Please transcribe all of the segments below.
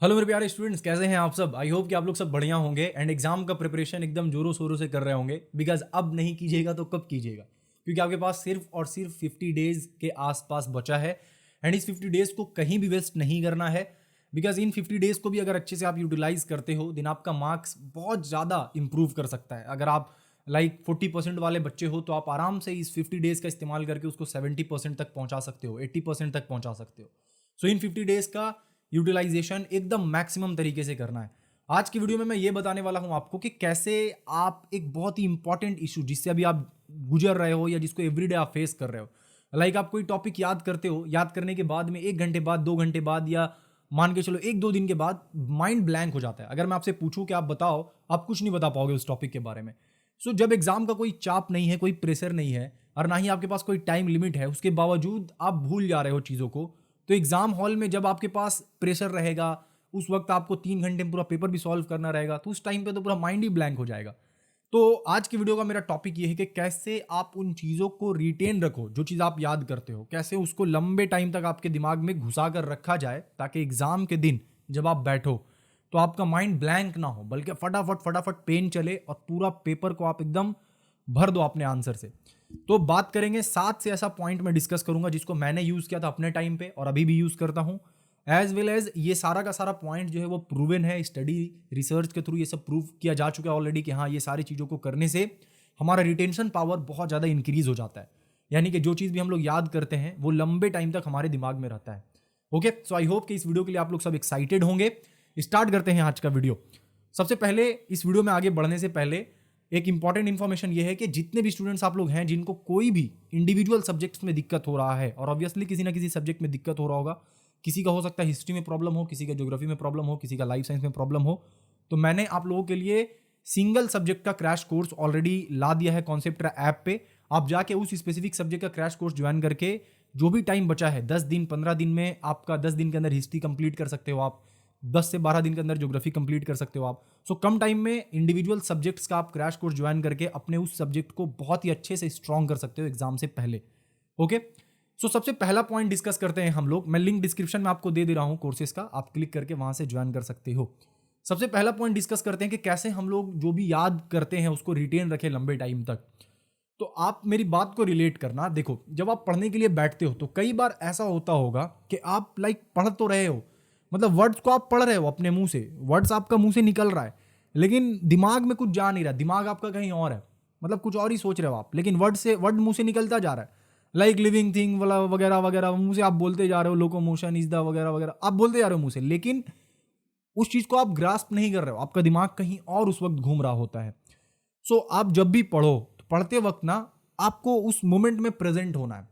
Hello मेरे प्यारे students, कैसे हैं आप सब। आई होप कि आप लोग सब बढ़िया होंगे एंड एग्जाम का प्रिपरेशन एकदम जोरों शोरों से कर रहे होंगे। बिकॉज अब नहीं कीजिएगा तो कब कीजिएगा, क्योंकि आपके पास सिर्फ और सिर्फ 50 डेज के आसपास बचा है। एंड इस 50 डेज को कहीं भी वेस्ट नहीं करना है। बिकॉज इन 50 डेज को भी अगर अच्छे से आप यूटिलाइज करते हो देन आपका मार्क्स बहुत ज़्यादा इंप्रूव कर सकता है। अगर आप 40% वाले बच्चे हो तो आप आराम से इस 50 डेज का इस्तेमाल करके उसको 70% तक पहुंचा सकते हो, 80% तक पहुंचा सकते हो। सो इन 50 डेज का यूटिलाइजेशन एकदम मैक्सिमम तरीके से करना है। आज की वीडियो में मैं ये बताने वाला हूं आपको कि कैसे आप एक बहुत ही इंपॉर्टेंट इशू जिससे अभी आप गुजर रहे हो या जिसको एवरीडे आप फेस कर रहे हो, आप कोई टॉपिक याद करते हो, याद करने के बाद में 1 घंटे बाद, 2 घंटे बाद, या मान के चलो 1-2 दिन के बाद माइंड ब्लैंक हो जाता है। अगर मैं आपसे पूछूं कि आप बताओ, आप कुछ नहीं बता पाओगे उस टॉपिक के बारे में। सो जब एग्जाम का कोई चाप नहीं है, कोई प्रेशर नहीं है और ना ही आपके पास कोई टाइम लिमिट है, उसके बावजूद आप भूल जा रहे हो चीज़ों को, तो एग्जाम हॉल में जब आपके पास प्रेशर रहेगा, उस वक्त आपको 3 घंटे में पूरा पेपर भी सॉल्व करना रहेगा, तो उस टाइम पे तो पूरा माइंड ही ब्लैंक हो जाएगा। तो आज की वीडियो का मेरा टॉपिक ये है कि कैसे आप उन चीज़ों को रिटेन रखो, जो चीज़ आप याद करते हो, कैसे उसको लंबे टाइम तक आपके दिमाग में घुसा कर रखा जाए, ताकि एग्जाम के दिन जब आप बैठो तो आपका माइंड ब्लैंक ना हो, बल्कि फटाफट फटाफट पेन चले और पूरा पेपर को आप एकदम भर दो अपने आंसर से। तो बात करेंगे 7 से ऐसा पॉइंट मैं डिस्कस करूंगा जिसको मैंने यूज किया था अपने टाइम पे और अभी भी यूज करता हूं। एज वेल एज ये सारा का सारा पॉइंट जो है वो प्रूवन है, स्टडी रिसर्च के थ्रू ये सब प्रूव किया जा चुका है ऑलरेडी कि हाँ, ये सारी चीज़ों को करने से हमारा रिटेंशन पावर बहुत ज़्यादा इंक्रीज हो जाता है। यानी कि जो चीज़ भी हम लोग याद करते हैं वो लंबे टाइम तक हमारे दिमाग में रहता है। ओके, सो आई होप कि इस वीडियो के लिए आप लोग सब एक्साइटेड होंगे। स्टार्ट करते हैं आज का वीडियो। सबसे पहले इस वीडियो में आगे बढ़ने से पहले एक इंपॉर्टेंट इन्फॉर्मेशन ये है कि जितने भी स्टूडेंट्स आप लोग हैं जिनको कोई भी इंडिविजुअल सब्जेक्ट्स में दिक्कत हो रहा है, और ऑब्वियसली किसी ना किसी सब्जेक्ट में दिक्कत हो रहा होगा, किसी का हो सकता है हिस्ट्री में प्रॉब्लम हो, किसी का ज्योग्राफी में प्रॉब्लम हो, किसी का लाइफ साइंस में प्रॉब्लम हो, तो मैंने आप लोगों के लिए सिंगल सब्जेक्ट का क्रैश कोर्स ऑलरेडी ला दिया है कॉन्सेप्ट ऐप पे। आप जाके उस स्पेसिफिक सब्जेक्ट का क्रैश कोर्स ज्वाइन करके जो भी टाइम बचा है, 10 दिन 15 दिन में, आपका 10 दिन के अंदर हिस्ट्री कंप्लीट कर सकते हो आप, 10 से 12 दिन के अंदर ज्योग्राफी कंप्लीट कर सकते हो आप। सो कम टाइम में इंडिविजुअल सब्जेक्ट्स का आप क्रैश कोर्स ज्वाइन करके अपने उस सब्जेक्ट को बहुत ही अच्छे से स्ट्रॉन्ग कर सकते हो एग्जाम से पहले। ओके, सो सबसे पहला पॉइंट डिस्कस करते हैं हम लोग। मैं लिंक डिस्क्रिप्शन में आपको दे दे रहा हूं कोर्सेज का, आप क्लिक करके वहां से ज्वाइन कर सकते हो। सबसे पहला पॉइंट डिस्कस करते हैं कि कैसे हम लोग जो भी याद करते हैं उसको रिटेन रखें लंबे टाइम तक। तो आप मेरी बात को रिलेट करना। देखो, जब आप पढ़ने के लिए बैठते हो तो कई बार ऐसा होता होगा कि आप पढ़ तो रहे हो, मतलब वर्ड्स को आप पढ़ रहे हो अपने मुंह से, वर्ड्स आपका मुंह से निकल रहा है, लेकिन दिमाग में कुछ जा नहीं रहा, दिमाग आपका कहीं और है, मतलब कुछ और ही सोच रहे हो आप, लेकिन वर्ड मुंह से निकलता जा रहा है। लिविंग थिंग वाला वगैरह वगैरह मुंह से आप बोलते जा रहे हो, लोकोमोशन इज द वगैरह वगैरह आप बोलते जा रहे हो मुंह से, लेकिन उस चीज को आप ग्रास्प नहीं कर रहे हो, आपका दिमाग कहीं और उस वक्त घूम रहा होता है। सो आप जब भी पढ़ो तो पढ़ते वक्त ना आपको उस मोमेंट में प्रेजेंट होना है।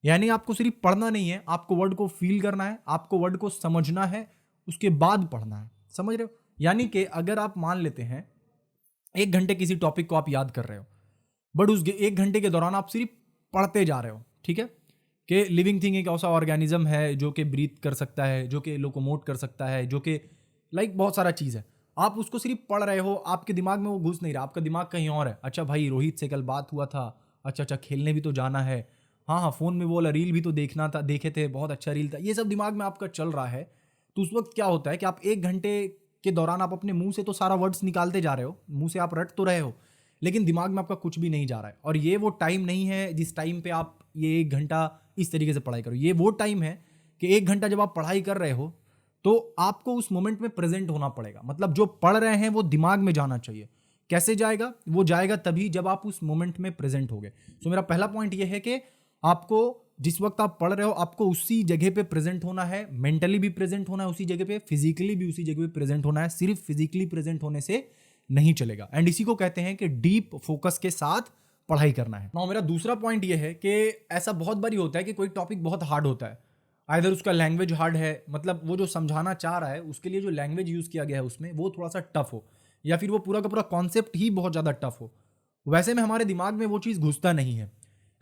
यानी आपको सिर्फ पढ़ना नहीं है, आपको वर्ड को फील करना है, आपको वर्ड को समझना है, उसके बाद पढ़ना है। समझ रहे हो? यानी कि अगर आप मान लेते हैं 1 घंटे किसी टॉपिक को आप याद कर रहे हो, बट उस 1 घंटे के दौरान आप सिर्फ पढ़ते जा रहे हो, ठीक है, कि लिविंग थिंग एक ऐसा ऑर्गेनिज्म है जो कि ब्रीथ कर सकता है, जो कि लोकोमोट कर सकता है, जो कि बहुत सारा चीज़ है। आप उसको सिर्फ पढ़ रहे हो, आपके दिमाग में वो घुस नहीं रहा, आपका दिमाग कहीं और है। अच्छा भाई, रोहित से कल बात हुआ था, अच्छा अच्छा खेलने भी तो जाना है, हाँ हाँ फ़ोन में वो वाला रील भी तो देखना था, देखे थे, बहुत अच्छा रील था, ये सब दिमाग में आपका चल रहा है। तो उस वक्त क्या होता है कि आप 1 घंटे के दौरान आप अपने मुंह से तो सारा वर्ड्स निकालते जा रहे हो, मुंह से आप रट तो रहे हो, लेकिन दिमाग में आपका कुछ भी नहीं जा रहा है। और ये वो टाइम नहीं है जिस टाइम पे आप ये 1 घंटा इस तरीके से पढ़ाई करो। ये वो टाइम है कि 1 घंटा जब आप पढ़ाई कर रहे हो तो आपको उस मोमेंट में प्रेजेंट होना पड़ेगा। मतलब जो पढ़ रहे हैं वो दिमाग में जाना चाहिए। कैसे जाएगा? वो जाएगा तभी जब आप उस मोमेंट में प्रेजेंट होगे। सो मेरा पहला पॉइंट ये है कि आपको जिस वक्त आप पढ़ रहे हो आपको उसी जगह पे प्रेजेंट होना है, मेंटली भी प्रेजेंट होना है उसी जगह पे, फिजिकली भी उसी जगह पे प्रेजेंट होना है। सिर्फ फिजिकली प्रेजेंट होने से नहीं चलेगा। एंड इसी को कहते हैं कि डीप फोकस के साथ पढ़ाई करना है। मेरा दूसरा पॉइंट ये है कि ऐसा बहुत बारी होता है कि कोई टॉपिक बहुत हार्ड होता है, आइदर उसका लैंग्वेज हार्ड है, मतलब वो जो समझाना चाह रहा है उसके लिए जो लैंग्वेज यूज़ किया गया है उसमें वो थोड़ा सा टफ हो, या फिर वो पूरा का पूरा कॉन्सेप्ट ही बहुत ज़्यादा टफ हो। वैसे में हमारे दिमाग में वो चीज़ घुसता नहीं है।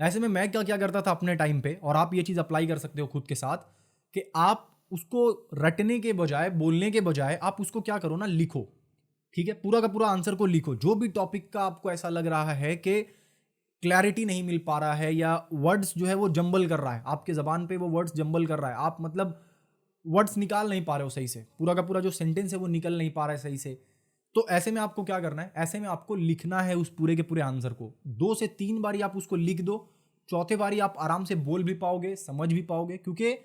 ऐसे में मैं क्या क्या करता था अपने टाइम पे, और आप ये चीज़ अप्लाई कर सकते हो खुद के साथ, कि आप उसको रटने के बजाय, बोलने के बजाय, आप उसको क्या करो ना, लिखो। ठीक है, पूरा का पूरा आंसर को लिखो। जो भी टॉपिक का आपको ऐसा लग रहा है कि क्लैरिटी नहीं मिल पा रहा है या वर्ड्स जो है वो जंबल कर रहा है, आपके जबान पे वो वर्ड्स जंबल कर रहा है, आप मतलब वर्ड्स निकाल नहीं पा रहे हो सही से, पूरा का पूरा जो सेंटेंस है वो निकल नहीं पा रहा है सही से, तो ऐसे में आपको क्या करना है, ऐसे में आपको लिखना है उस पूरे के पूरे आंसर को। 2 से 3 बारी आप उसको लिख दो, चौथे बारी आप आराम से बोल भी पाओगे, समझ भी पाओगे, क्योंकि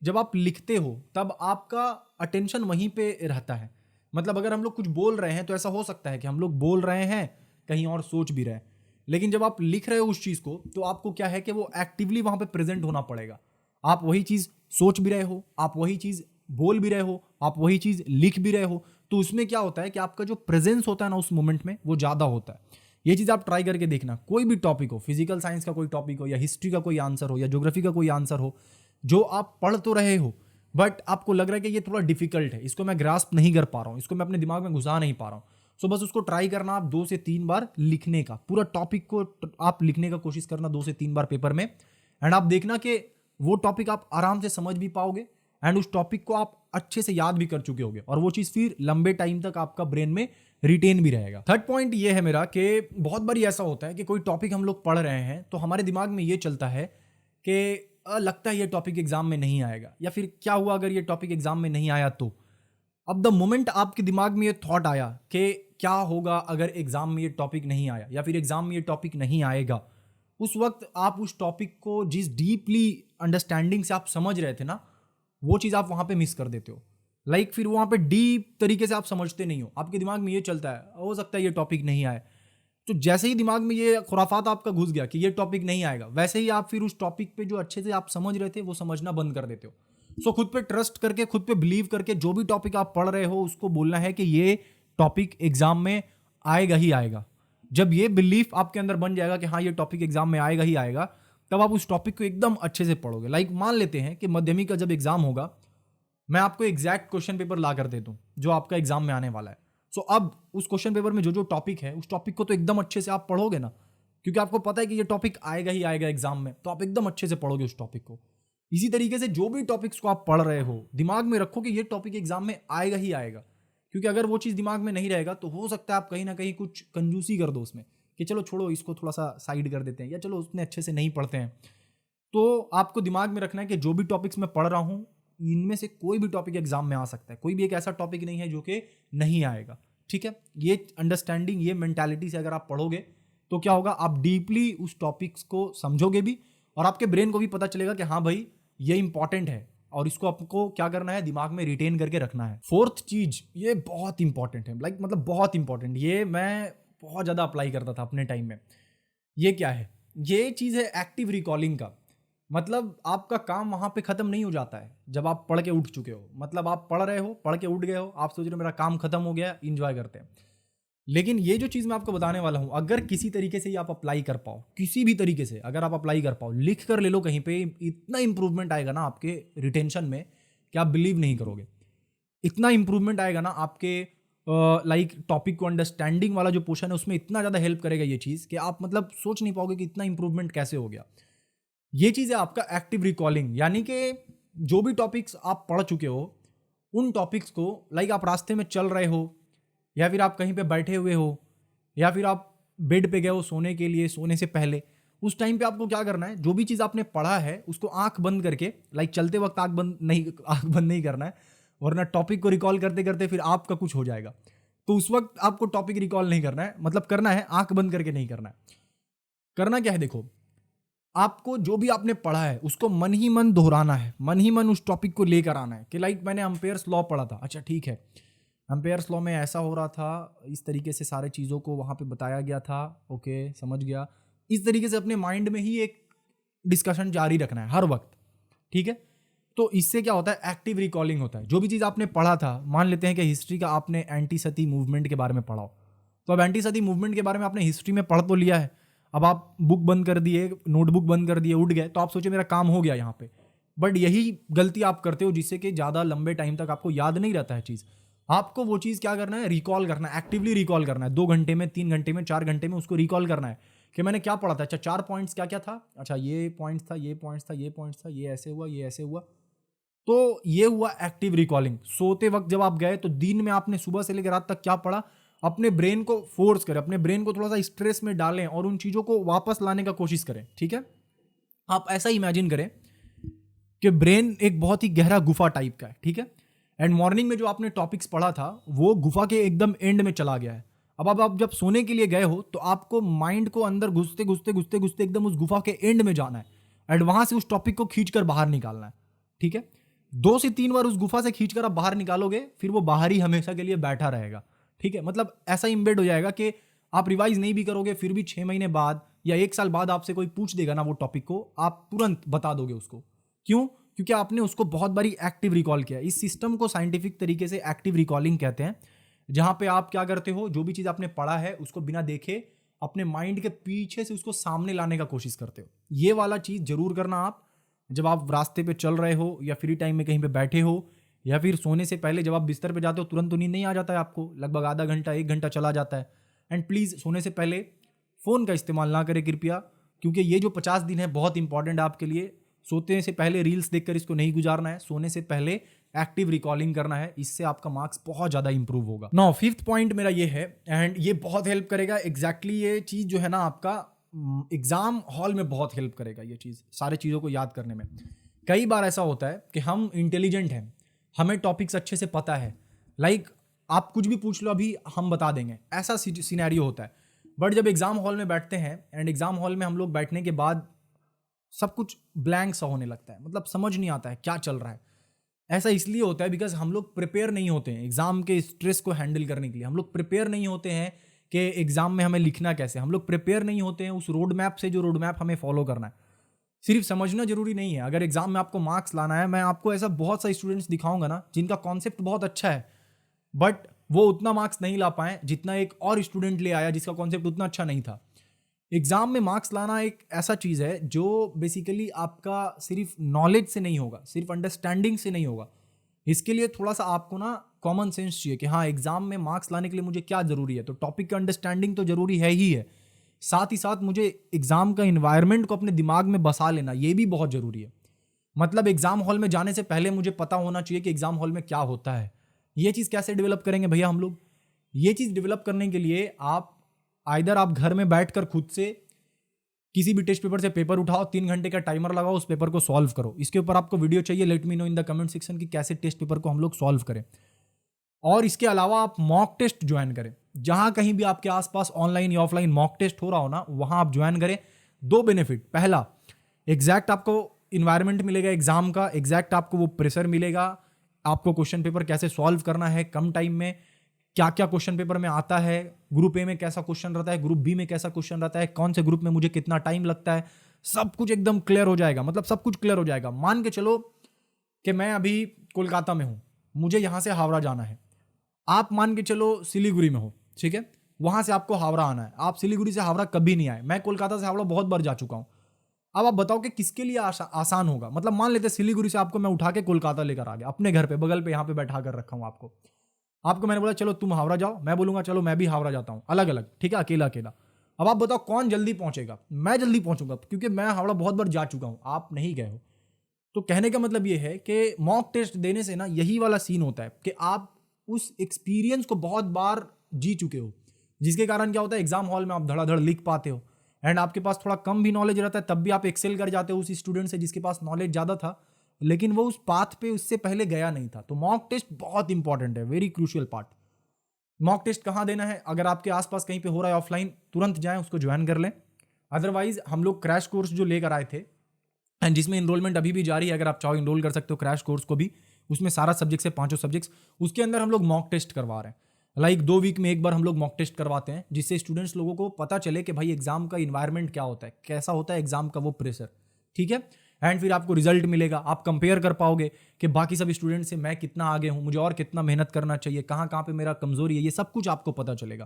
जब आप लिखते हो तब आपका अटेंशन वहीं पे रहता है। मतलब अगर हम लोग कुछ बोल रहे हैं तो ऐसा हो सकता है कि हम लोग बोल रहे हैं, कहीं और सोच भी रहे हैं, लेकिन जब आप लिख रहे हो उस चीज़ को, तो आपको क्या है कि वो एक्टिवली वहाँ पे प्रेजेंट होना पड़ेगा। आप वही चीज़ सोच भी रहे हो, आप वही चीज़ बोल भी रहे हो, आप वही चीज़ लिख भी रहे हो, तो उसमें क्या होता है कि आपका जो प्रेजेंस होता है ना उस मोमेंट में, वो ज़्यादा होता है। ये चीज़ आप ट्राई करके देखना, कोई भी टॉपिक हो, फिजिकल साइंस का कोई टॉपिक हो, या हिस्ट्री का कोई आंसर हो, या ज्योग्राफी का कोई आंसर हो, जो आप पढ़ तो रहे हो बट आपको लग रहा है कि ये थोड़ा डिफिकल्ट है, इसको मैं ग्रास्प नहीं कर पा रहा हूँ, इसको मैं अपने दिमाग में घुसा नहीं पा रहा हूँ, सो बस उसको ट्राई करना आप 2 से 3 बार लिखने का, पूरा टॉपिक को आप लिखने का कोशिश करना 2 से 3 बार पेपर में, एंड आप देखना कि वो टॉपिक आप आराम से समझ भी पाओगे, एंड उस टॉपिक को आप अच्छे से याद भी कर चुके होगे, और वो चीज़ फिर लंबे टाइम तक आपका ब्रेन में रिटेन भी रहेगा। थर्ड पॉइंट ये है मेरा कि बहुत बारी ऐसा होता है कि कोई टॉपिक हम लोग पढ़ रहे हैं तो हमारे दिमाग में ये चलता है कि लगता है ये टॉपिक एग्जाम में नहीं आएगा, या फिर क्या हुआ अगर ये टॉपिक एग्जाम में नहीं आया तो। अब द मोमेंट आपके दिमाग में ये थॉट आया कि क्या होगा अगर एग्जाम में ये टॉपिक नहीं आया, या फिर एग्जाम में ये टॉपिक नहीं आएगा, उस वक्त आप उस टॉपिक को जिस डीपली अंडरस्टैंडिंग से आप समझ रहे थे ना, वो चीज़ आप वहाँ पे मिस कर देते हो। फिर वहाँ पे डीप तरीके से आप समझते नहीं हो, आपके दिमाग में ये चलता है हो सकता है ये टॉपिक नहीं आए, तो जैसे ही दिमाग में ये खुराफात आपका घुस गया कि ये टॉपिक नहीं आएगा, वैसे ही आप फिर उस टॉपिक पे जो अच्छे से आप समझ रहे थे वो समझना बंद कर देते हो। सो खुद पे ट्रस्ट करके, खुद पे बिलीव करके, जो भी टॉपिक आप पढ़ रहे हो उसको बोलना है कि ये टॉपिक एग्जाम में आएगा ही आएगा। जब ये बिलीफ आपके अंदर बन जाएगा कि हाँ ये टॉपिक एग्जाम में आएगा ही आएगा, तब आप उस टॉपिक को एकदम अच्छे से पढ़ोगे। मान लेते हैं कि माध्यमिक का जब एग्जाम होगा, मैं आपको एग्जैक्ट क्वेश्चन पेपर ला कर दे दूं जो आपका एग्जाम में आने वाला है। सो अब उस क्वेश्चन पेपर में जो जो टॉपिक है, उस टॉपिक को तो एकदम अच्छे से आप पढ़ोगे ना, क्योंकि आपको पता है कि ये टॉपिक आएगा ही आएगा एग्जाम में, तो आप एकदम अच्छे से पढ़ोगे उस टॉपिक को। इसी तरीके से जो भी टॉपिक्स को आप पढ़ रहे हो, दिमाग में रखो कि ये टॉपिक एग्जाम में आएगा ही आएगा, क्योंकि अगर वो चीज़ दिमाग में नहीं रहेगा तो हो सकता है आप कहीं ना कहीं कुछ कंजूसी कर दो उसमें, कि चलो छोड़ो इसको थोड़ा सा साइड कर देते हैं, या चलो उतने अच्छे से नहीं पढ़ते हैं। तो आपको दिमाग में रखना है कि जो भी टॉपिक्स मैं पढ़ रहा हूँ, इनमें से कोई भी टॉपिक एग्जाम में आ सकता है, कोई भी एक ऐसा टॉपिक नहीं है जो कि नहीं आएगा। ठीक है, ये अंडरस्टैंडिंग, ये मेंटालिटी से अगर आप पढ़ोगे तो क्या होगा, आप डीपली उस टॉपिक्स को समझोगे भी, और आपके ब्रेन को भी पता चलेगा कि हाँ भाई ये इंपॉर्टेंट है, और इसको आपको क्या करना है, दिमाग में रिटेन करके रखना है। फोर्थ चीज, ये बहुत इंपॉर्टेंट है, मतलब बहुत इंपॉर्टेंट, ये मैं बहुत ज़्यादा अप्लाई करता था अपने टाइम में। ये क्या है, ये चीज़ है एक्टिव रिकॉलिंग का। मतलब आपका काम वहाँ पे ख़त्म नहीं हो जाता है जब आप पढ़ के उठ चुके हो। मतलब आप पढ़ रहे हो, पढ़ के उठ गए हो, आप सोच रहे हो मेरा काम ख़त्म हो गया, इंजॉय करते हैं। लेकिन ये जो चीज़ मैं आपको बताने वाला हूँ, अगर किसी तरीके से आप अप्लाई कर पाओ, किसी भी तरीके से अगर आप अप्लाई कर पाओ, लिख कर ले लो कहीं पे, इतना इंप्रूवमेंट आएगा ना आपके रिटेंशन में कि आप बिलीव नहीं करोगे। इतना इंप्रूवमेंट आएगा ना आपके टॉपिक को अंडरस्टैंडिंग वाला जो पोर्शन है उसमें, इतना ज़्यादा हेल्प करेगा ये चीज़ कि आप मतलब सोच नहीं पाओगे कि इतना इंप्रूवमेंट कैसे हो गया। ये चीज़ है आपका एक्टिव रिकॉलिंग, यानी कि जो भी टॉपिक्स आप पढ़ चुके हो, उन टॉपिक्स को आप रास्ते में चल रहे हो, या फिर आप कहीं पे बैठे हुए हो, या फिर आप बेड पे गए हो सोने के लिए, सोने से पहले, उस टाइम पे आपको क्या करना है, जो भी चीज़ आपने पढ़ा है उसको आंख बंद करके, चलते वक्त आंख बंद नहीं करना है, वरना टॉपिक को रिकॉल करते करते फिर आपका कुछ हो जाएगा। तो उस वक्त आपको टॉपिक रिकॉल नहीं करना है, मतलब करना है आंख बंद करके नहीं करना है। करना क्या है, देखो, आपको जो भी आपने पढ़ा है उसको मन ही मन दोहराना है, मन ही मन उस टॉपिक को लेकर आना है कि मैंने अम्पेयर्स लॉ पढ़ा था, अच्छा ठीक है, अम्पेयर्स लॉ में ऐसा हो रहा था, इस तरीके से सारे चीज़ों को वहाँ पे बताया गया था, ओके समझ गया। इस तरीके से अपने माइंड में ही एक डिस्कशन जारी रखना है हर वक्त, ठीक है। तो इससे क्या होता है, एक्टिव रिकॉलिंग होता है। जो भी चीज़ आपने पढ़ा था, मान लेते हैं कि हिस्ट्री का आपने एंटी सती मूवमेंट के बारे में पढ़ा हो, तो अब एंटी सती मूवमेंट के बारे में आपने हिस्ट्री में पढ़ तो लिया है, अब आप बुक बंद कर दिए, नोटबुक बंद कर दिए, उठ गए, तो आप सोचे मेरा काम हो गया यहाँ पे। बट यही गलती आप करते हो जिससे कि ज़्यादा लंबे टाइम तक आपको याद नहीं रहता है चीज़। आपको वो चीज़ क्या करना है, रिकॉल करना है, एक्टिवली रिकॉल करना है। 2 घंटे में, 3 घंटे में, 4 घंटे में उसको रिकॉल करना है कि मैंने क्या पढ़ा था। अच्छा 4 पॉइंट्स क्या क्या था, अच्छा ये पॉइंट्स था, ये पॉइंट्स था, ये पॉइंट्स था, ये ऐसे हुआ, ये ऐसे हुआ। तो ये हुआ एक्टिव रिकॉलिंग। सोते वक्त जब आप गए तो दिन में आपने सुबह से लेकर रात तक क्या पढ़ा, अपने ब्रेन को फोर्स करें, अपने ब्रेन को थोड़ा सा स्ट्रेस में डालें और उन चीज़ों को वापस लाने का कोशिश करें, ठीक है। आप ऐसा इमेजिन करें कि ब्रेन एक बहुत ही गहरा गुफा टाइप का है, ठीक है। एंड मॉर्निंग में जो आपने टॉपिक्स पढ़ा था वो गुफा के एकदम एंड में चला गया है। अब आप जब सोने के लिए गए हो तो आपको माइंड को अंदर घुसते घुसते घुसते घुसते एकदम उस गुफा के एंड में जाना है एंड वहां से उस टॉपिक को खींचकर बाहर निकालना है, ठीक है। 2 से 3 बार उस गुफा से खींचकर आप बाहर निकालोगे, फिर वो बाहर ही हमेशा के लिए बैठा रहेगा, ठीक है। मतलब ऐसा इम्बेड हो जाएगा कि आप रिवाइज नहीं भी करोगे फिर भी 6 महीने बाद या 1 साल बाद आपसे कोई पूछ देगा ना वो टॉपिक को, आप तुरंत बता दोगे उसको। क्यों? क्योंकि आपने उसको बहुत बारी एक्टिव रिकॉल किया। इस सिस्टम को साइंटिफिक तरीके से एक्टिव रिकॉलिंग कहते हैं, जहां पे आप क्या करते हो, जो भी चीज आपने पढ़ा है उसको बिना देखे अपने माइंड के पीछे से उसको सामने लाने का कोशिश करते हो। ये वाला चीज जरूर करना आप जब आप रास्ते पे चल रहे हो या फ्री टाइम में कहीं पे बैठे हो या फिर सोने से पहले जब आप बिस्तर पे जाते हो तुरंत तो नींद नहीं आ जाता है आपको, लगभग आधा घंटा 1 घंटा चला जाता है। एंड प्लीज सोने से पहले फोन का इस्तेमाल ना करें कृपया, क्योंकि ये जो 50 दिन है बहुत इंपॉर्टेंट है आपके लिए। सोते से पहले रील्स देखकर इसको नहीं गुजारना है, सोने से पहले एक्टिव रिकॉलिंग करना है, इससे आपका मार्क्स बहुत ज़्यादा इंप्रूव होगा। नाउ 5th पॉइंट मेरा ये है एंड ये बहुत हेल्प करेगा एग्जैक्टली ये चीज़ जो है ना आपका एग्जाम हॉल में बहुत हेल्प करेगा ये चीज़ सारे चीज़ों को याद करने में। कई बार ऐसा होता है कि हम इंटेलिजेंट हैं, हमें टॉपिक्स अच्छे से पता है, लाइक आप कुछ भी पूछ लो अभी हम बता देंगे, ऐसा सिनेरियो होता है। बट जब एग्जाम हॉल में बैठते हैं एंड एग्जाम हॉल में हम लोग बैठने के बाद सब कुछ ब्लैंक सा होने लगता है, मतलब समझ नहीं आता है क्या चल रहा है। ऐसा इसलिए होता है बिकॉज हम लोग प्रिपेयर नहीं होते हैं एग्जाम के स्ट्रेस को हैंडल करने के लिए। हम लोग प्रिपेयर नहीं होते हैं कि एग्जाम में हमें लिखना कैसे, हम लोग प्रिपेयर नहीं होते हैं उस रोड मैप से जो रोड मैप हमें फॉलो करना है। सिर्फ समझना जरूरी नहीं है, अगर एग्जाम में आपको मार्क्स लाना है, मैं आपको ऐसा बहुत सारे स्टूडेंट्स दिखाऊंगा ना जिनका कॉन्सेप्ट बहुत अच्छा है बट वो उतना मार्क्स नहीं ला पाए जितना एक और स्टूडेंट ले आया जिसका कॉन्सेप्ट उतना अच्छा नहीं था। एग्जाम में मार्क्स लाना एक ऐसा चीज़ है जो बेसिकली आपका सिर्फ नॉलेज से नहीं होगा, सिर्फ अंडरस्टैंडिंग से नहीं होगा। इसके लिए थोड़ा सा आपको ना कॉमन सेंस चाहिए कि हाँ एग्जाम में मार्क्स लाने के लिए मुझे क्या ज़रूरी है। तो टॉपिक का अंडरस्टैंडिंग तो ज़रूरी है ही है, साथ ही साथ मुझे एग्जाम का इन्वायरमेंट को अपने दिमाग में बसा लेना ये भी बहुत ज़रूरी है। मतलब एग्जाम हॉल में जाने से पहले मुझे पता होना चाहिए कि एग्जाम हॉल में क्या होता है। ये चीज़ कैसे डेवलप करेंगे भैया हम लोग? ये चीज़ डेवलप करने के लिए आप आइदर आप घर में बैठकर खुद से किसी भी टेस्ट पेपर से पेपर उठाओ, 3 घंटे का टाइमर लगाओ, उस पेपर को सॉल्व करो। इसके ऊपर आपको वीडियो चाहिए, let me know in the comment section कि कैसे टेस्ट पेपर को हम लोग सॉल्व करें। और इसके अलावा आप मॉक टेस्ट ज्वाइन करें, जहां कहीं भी आपके आसपास ऑनलाइन या ऑफलाइन मॉक टेस्ट हो रहा हो ना वहां आप ज्वाइन करें। 2 बेनिफिट, पहला एग्जैक्ट आपको इन्वायरमेंट मिलेगा एग्जाम का, एग्जैक्ट आपको वो प्रेशर मिलेगा, आपको क्वेश्चन पेपर कैसे सॉल्व करना है कम टाइम में, क्या क्या क्वेश्चन पेपर में आता है, ग्रुप ए में कैसा क्वेश्चन रहता है, ग्रुप बी में कैसा क्वेश्चन रहता है, कौन से ग्रुप में मुझे कितना टाइम लगता है, सब कुछ एकदम क्लियर हो जाएगा। मतलब सब कुछ क्लियर हो जाएगा। मान के चलो कि मैं अभी कोलकाता में हूँ, मुझे यहाँ से हावड़ा जाना है, आप मान के चलो सिलीगुड़ी में हो, ठीक है, वहाँ से आपको हावड़ा आना है। आप सिलीगुड़ी से हावड़ा कभी नहीं आए, मैं कोलकाता से हावड़ा बहुत बार जा चुका हूँ। अब आप बताओ कि किसके लिए आसान होगा? मतलब मान लेते सिलीगुड़ी से आपको मैं उठा के कोलकाता लेकर आ गया, अपने घर पे बगल पे यहाँ पे बैठा कर रखा हूँ आपको मैंने बोला चलो तुम हावड़ा जाओ, मैं बोलूंगा चलो मैं भी हावड़ा जाता हूँ, अलग अलग, ठीक है, अकेला अकेला। अब आप बताओ कौन जल्दी पहुंचेगा? मैं जल्दी पहुंचूंगा क्योंकि मैं हावड़ा बहुत बार जा चुका हूँ, आप नहीं गए हो। तो कहने का मतलब ये है कि मॉक टेस्ट देने से ना यही वाला सीन होता है कि आप उस एक्सपीरियंस को बहुत बार जी चुके हो, जिसके कारण क्या होता है एग्जाम हॉल में आप धड़ाधड़ लिख पाते हो एंड आपके पास थोड़ा कम भी नॉलेज रहता है तब भी आप एक्सेल कर जाते हो उस स्टूडेंट से जिसके पास नॉलेज ज़्यादा था लेकिन वो उस पाथ पे उससे पहले गया नहीं था। तो मॉक टेस्ट बहुत इंपॉर्टेंट है, very crucial part. Mock test कहाँ देना है? अगर आपके आसपास कहीं पे हो रहा है ऑफलाइन, तुरंत जाएं उसको ज्वाइन कर लें। अदरवाइज हम लोग क्रैश कोर्स जो लेकर आए थे एंड जिसमें इनरोलमेंट अभी भी जारी है, अगर आप चाहो इनरोल कर सकते हो क्रैश कोर्स को भी, उसमें सारा सब्जेक्ट्स है, 5 सब्जेक्ट्स, उसके अंदर हम लोग मॉक टेस्ट करवा रहे हैं। लाइक 2 वीक में एक बार हम लोग मॉक टेस्ट करवाते हैं जिससे स्टूडेंट्स लोगों को पता चले कि भाई एग्जाम का इन्वायरमेंट क्या होता है, कैसा होता है एग्जाम का वो प्रेशर, ठीक है। एंड फिर आपको रिजल्ट मिलेगा, आप कंपेयर कर पाओगे कि बाकी सब स्टूडेंट से मैं कितना आगे हूँ, मुझे और कितना मेहनत करना चाहिए, कहाँ कहाँ पे मेरा कमजोरी है, ये सब कुछ आपको पता चलेगा।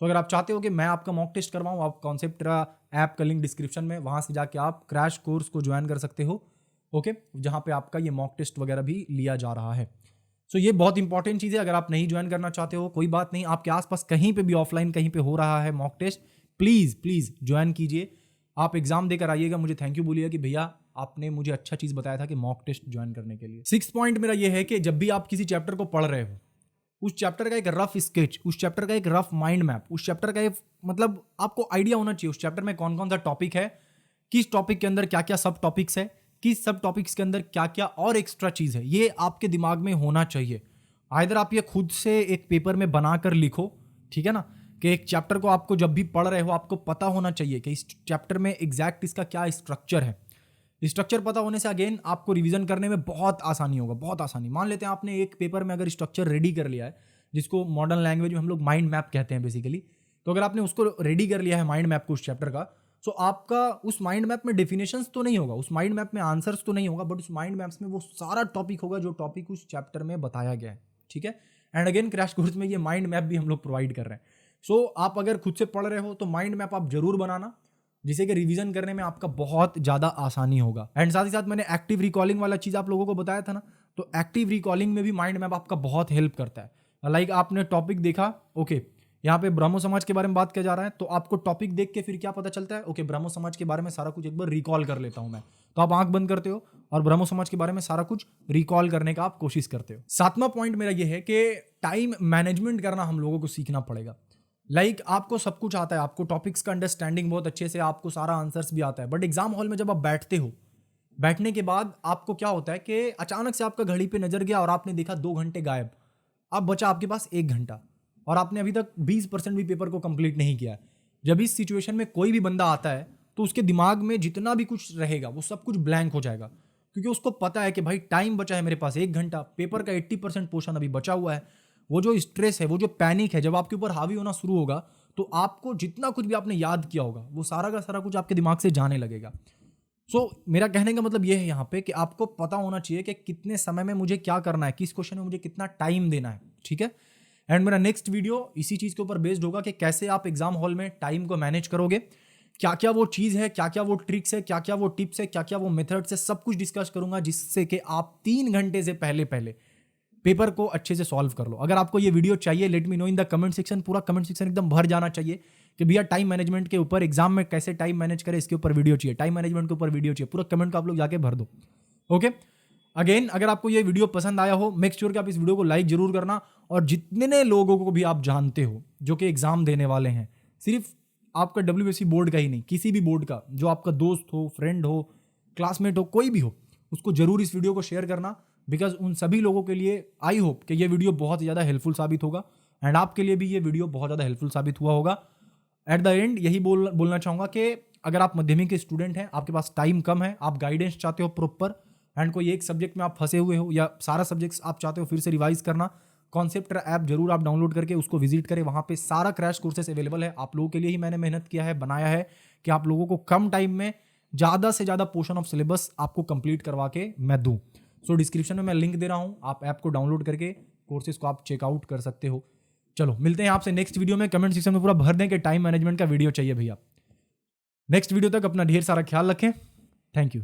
तो अगर आप चाहते हो कि मैं आपका मॉक टेस्ट करवाऊँ, आप कॉन्सेप्ट ऐप का लिंक डिस्क्रिप्शन में, वहाँ से जाके आप क्रैश कोर्स को ज्वाइन कर सकते हो, ओके, जहाँ पे आपका ये मॉक टेस्ट वगैरह भी लिया जा रहा है। सो ये बहुत इंपॉर्टेंट चीज़ है। अगर आप नहीं ज्वाइन करना चाहते हो कोई बात नहीं, आपके आसपास कहीं पे भी ऑफलाइन कहीं पे हो रहा है mock test, please please join कीजिए, आप एग्जाम देकर आइएगा, मुझे थैंक यू बोलिएगा कि भैया आपने मुझे अच्छा चीज़ बताया था कि मॉक टेस्ट ज्वाइन करने के लिए। 6th पॉइंट मेरा ये है कि जब भी आप किसी चैप्टर को पढ़ रहे हो, उस चैप्टर का एक रफ स्केच, उस चैप्टर का एक रफ माइंड मैप, उस चैप्टर का एक मतलब आपको आइडिया होना चाहिए उस चैप्टर में कौन कौन सा टॉपिक है, किस टॉपिक के अंदर क्या क्या सब टॉपिक्स है, किस सब टॉपिक्स के अंदर क्या क्या और एक्स्ट्रा चीज़ है, ये आपके दिमाग में होना चाहिए। आइदर आप ये खुद से एक पेपर में बना कर लिखो, ठीक है ना, कि एक चैप्टर को आपको जब भी पढ़ रहे हो आपको पता होना चाहिए कि इस चैप्टर में एग्जैक्ट इसका क्या स्ट्रक्चर है। स्ट्रक्चर पता होने से अगेन आपको रिवीजन करने में बहुत आसानी होगा, बहुत आसानी। मान लेते हैं आपने एक पेपर में अगर स्ट्रक्चर रेडी कर लिया है, जिसको मॉडर्न लैंग्वेज में हम लोग माइंड मैप कहते हैं बेसिकली, तो अगर आपने उसको रेडी कर लिया है माइंड मैप को उस चैप्टर का, तो आपका उस माइंड मैप में डेफिनेशंस तो नहीं होगा, उस माइंड मैप में आंसर्स तो नहीं होगा, बट उस माइंड मैप्स में वो सारा टॉपिक होगा जो टॉपिक उस चैप्टर में बताया गया है, ठीक है। एंड अगेन क्रैश कोर्स में ये माइंड मैप भी हम लोग प्रोवाइड कर रहे हैं। सो आप अगर खुद से पढ़ रहे हो तो माइंड मैप आप जरूर बनाना, जिसे कि रिवीजन करने में आपका बहुत ज़्यादा आसानी होगा। एंड साथ ही साथ मैंने एक्टिव रिकॉलिंग वाला चीज़ आप लोगों को बताया था ना, तो एक्टिव रिकॉलिंग में भी माइंड मैप आपका बहुत हेल्प करता है। लाइक आपने टॉपिक देखा, ओके यहाँ पे ब्रह्मो समाज के बारे में बात किया जा रहा है, तो आपको टॉपिक देख के फिर क्या पता चलता है, ओके ब्रह्मो समाज के बारे में सारा कुछ एक बार रिकॉल कर लेता हूँ मैं, तो आप आंख बंद करते हो और ब्रह्मो समाज के बारे में सारा कुछ रिकॉल करने का आप कोशिश करते हो। 7वां पॉइंट मेरा ये है कि टाइम मैनेजमेंट करना हम लोगों को सीखना पड़ेगा। लाइक आपको सब कुछ आता है, आपको टॉपिक्स का अंडरस्टैंडिंग बहुत अच्छे से, आपको सारा आंसर्स भी आता है, बट एग्जाम हॉल में जब आप बैठते हो, बैठने के बाद आपको क्या होता है कि अचानक से आपका घड़ी पे नजर गया और आपने देखा 2 घंटे गायब, अब बचा आपके पास 1 घंटा और आपने अभी तक 20% भी पेपर को कंप्लीट नहीं किया। जब इस सिचुएशन में कोई भी बंदा आता है तो उसके दिमाग में जितना भी कुछ रहेगा वो सब कुछ ब्लैंक हो जाएगा, क्योंकि उसको पता है कि भाई टाइम बचा है मेरे पास 1 घंटा, पेपर का 80% पोर्शन अभी बचा हुआ है। वो जो स्ट्रेस है, वो जो पैनिक है, जब आपके ऊपर हावी होना शुरू होगा तो आपको जितना कुछ भी आपने याद किया होगा वो सारा का सारा कुछ आपके दिमाग से जाने लगेगा। सो मेरा कहने का मतलब ये है यहाँ पे कि आपको पता होना चाहिए कि कितने समय में मुझे क्या करना है, किस क्वेश्चन में मुझे कितना टाइम देना है, ठीक है। एंड मेरा नेक्स्ट वीडियो इसी चीज़ के ऊपर बेस्ड होगा कि कैसे आप एग्जाम हॉल में टाइम को मैनेज करोगे, क्या क्या वो चीज़ है, क्या क्या वो ट्रिक्स है, क्या क्या वो टिप्स है, क्या क्या वो मेथड्स है, सब कुछ डिस्कस करूंगा, जिससे कि आप 3 घंटे से पहले पहले पेपर को अच्छे से सॉल्व कर लो। अगर आपको ये वीडियो चाहिए, let me know in the comment section. पूरा कमेंट सेक्शन एकदम भर जाना चाहिए कि भैया टाइम मैनेजमेंट के ऊपर, एग्जाम में कैसे टाइम मैनेज करें इसके ऊपर वीडियो चाहिए, टाइम मैनेजमेंट के ऊपर वीडियो चाहिए। पूरा कमेंट को आप लोग जाके भर दो, ओके। अगेन अगर आपको ये वीडियो पसंद आया हो, मेक श्योर कि आप इस वीडियो को लाइक जरूर करना, और जितने लोगों को भी आप जानते हो जो कि एग्जाम देने वाले हैं, सिर्फ आपका WBSC बोर्ड का ही नहीं, किसी भी बोर्ड का, जो आपका दोस्त हो, फ्रेंड हो, क्लासमेट हो, कोई भी हो, उसको जरूर इस वीडियो को शेयर करना, बिकॉज उन सभी लोगों के लिए आई होप कि ये वीडियो बहुत ज़्यादा हेल्पफुल साबित होगा, एंड आपके लिए भी ये वीडियो बहुत ज़्यादा हेल्पफुल साबित हुआ होगा। एट द एंड यही बोलना चाहूँगा कि अगर आप माध्यमिक के स्टूडेंट हैं, आपके पास टाइम कम है, आप गाइडेंस चाहते हो प्रॉपर, एंड कोई एक सब्जेक्ट में आप फंसे हुए हो या सारा सब्जेक्ट्स आप चाहते हो फिर से रिवाइज करना, कॉन्सेप्ट ऐप जरूर आप डाउनलोड करके उसको विजिट करें। वहाँ पे सारा क्रैश कोर्सेस अवेलेबल है, आप लोगों के लिए ही मैंने मेहनत किया है, बनाया है कि आप लोगों को कम टाइम में ज़्यादा से ज़्यादा पोर्शन ऑफ सिलेबस आपको कंप्लीट करवा के मैं दूँ। सो डिस्क्रिप्शन में मैं लिंक दे रहा हूँ, आप ऐप को डाउनलोड करके कोर्सेज को आप चेकआउट कर सकते हो। चलो मिलते हैं आपसे नेक्स्ट वीडियो में। कमेंट सेक्शन में पूरा भर दें कि टाइम मैनेजमेंट का वीडियो चाहिए भैया। नेक्स्ट वीडियो तक अपना ढेर सारा ख्याल रखें। Thank you.